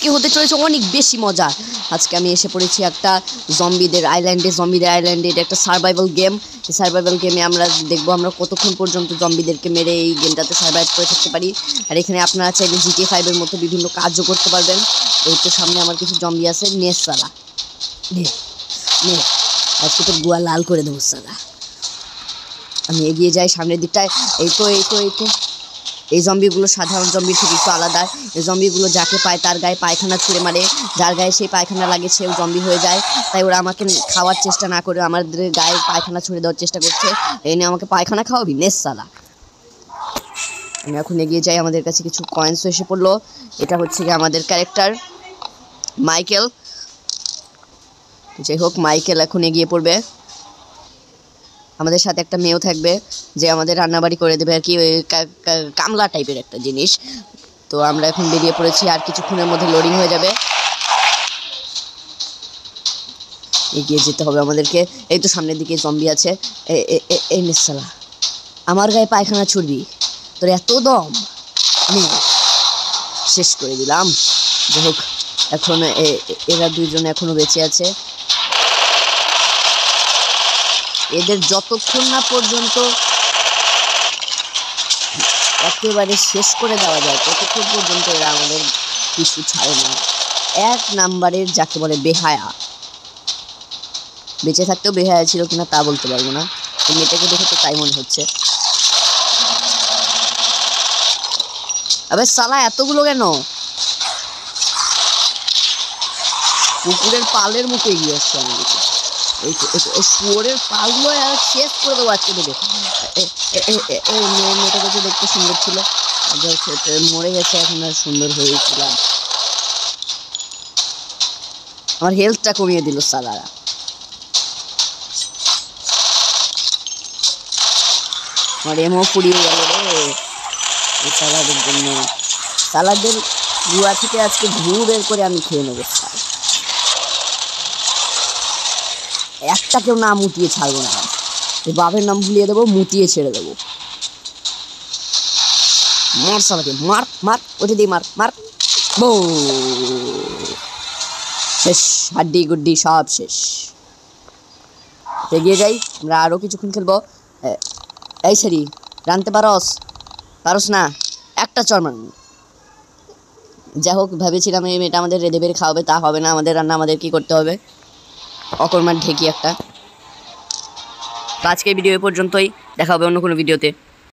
আজকে হতে চলেছে অনেক বেশি মজা। আজকে আমি এসে পড়েছি একটা জম্বিদের আইল্যান্ডে। এটা একটা সার্ভাইভাল গেম। এই সার্ভাইভাল গেমে আমরা দেখবো আমরা কতক্ষণ পর্যন্ত জম্বিদেরকে মেরে এই গেমটাতে সার্ভাইভ করে থাকতে পারি। আর এখানে আপনারা চাইলে GTA 5 এর মতো বিভিন্ন কাজও করতে পারবেন। এই তো সামনে আমার কিছু জম্বি আছে। সালা নে আজকে তোর গুয়া লাল করে দেবো সালা। আমি এগিয়ে যাই সামনের দিকটায়। এই তো এই জম্বিগুলো সাধারণ জম্বির থেকে একটু আলাদা। এই জম্বিগুলো যাকে পায় তার গায়ে পায়খানা ছুঁড়ে মারে। যার গায়ে সেই পায়খানা লাগে সেও জম্বি হয়ে যায়। তাই ওরা আমাকে খাওয়ার চেষ্টা না করে আমাদের গায়ে পায়খানা ছুঁড়ে দেওয়ার চেষ্টা করছে। এই নিয়ে আমাকে পায়খানা খাওয়াবি সালা। আমি এখন এগিয়ে যাই। আমাদের কাছে কিছু কয়েন্সও এসে পড়লো। এটা হচ্ছে কি আমাদের ক্যারেক্টার মাইকেল। যাই হোক, মাইকেল এখন এগিয়ে পড়বে। আমাদের সাথে একটা মেয়েও থাকবে যে আমাদের রান্নাবাড়ি করে দেবে আর কি, ওই কামলা টাইপের একটা জিনিস। তো আমরা এখন বেরিয়ে পড়েছি, আর কিছুক্ষণের মধ্যে লোডিং হয়ে যাবে। এগিয়ে যেতে হবে আমাদেরকে। এই তো সামনের দিকে জম্বি আছে। এই নেসালা, আমার গায়ে পায়খানা ছুড়বি? তোর এত দম? শেষ করে দিলাম। যাই হোক, এখন এরা দুইজন এখনো বেঁচে আছে। এদের যতক্ষণ না পর্যন্ত একেবারে শেষ করে দেওয়া যায় ততক্ষণ পর্যন্ত এরা আমাদের কিছু ছাড়ে না। এক নাম্বারের যাকে বলে বেহায়া। বেঁচে থাকতেও বেহায়া ছিল কিনা তা বলতে পারবো না, মেয়েটাকে দেখে তো তাই মনে হচ্ছে। আবে সালা, এতগুলো কেন? কুকুরের পালের মতো এগিয়ে আসছে আমাদেরকে। এই শুয়োরের পালগুলো শেষ করে দেবো আজকে দেবে। মেয়েটা কাছে দেখতে সুন্দর ছিল, মরে গেছে, এখন আর সুন্দর হয়েছিলাম। আমার হেলথটা কমিয়ে দিল সালারা। আমার এমও পুড়িয়ে গেল রে এই সালাদের জন্য। সালাদের গুয়া থেকে আজকে ঘু বের করে আমি খেয়ে নেবো। একটা কেউ না মুটিয়ে ছাড়বো না। এই বাপের নাম ভুলিয়ে দেবো, মুটিয়ে ছেড়ে দেবো। মার সালাকে, মার ওঠে দিয়ে মার। বো শেষ, হাড্ডি গুড্ডি সব শেষ। এগিয়ে যাই, আমরা আরও কিছুক্ষণ খেলবো। এই সারি রানতে পারস না? একটা চর মার। যাই হোক, ভেবেছিলাম এই মেয়েটা আমাদের রেঁধে বেড়ে খাওয়াবে, তা হবে না। আমাদের রান্না আমাদের কি করতে হবে, অকর্মার ঢেকি একটা। তো আজকের ভিডিও এ পর্যন্তই, দেখা হবে অন্য কোনো ভিডিওতে।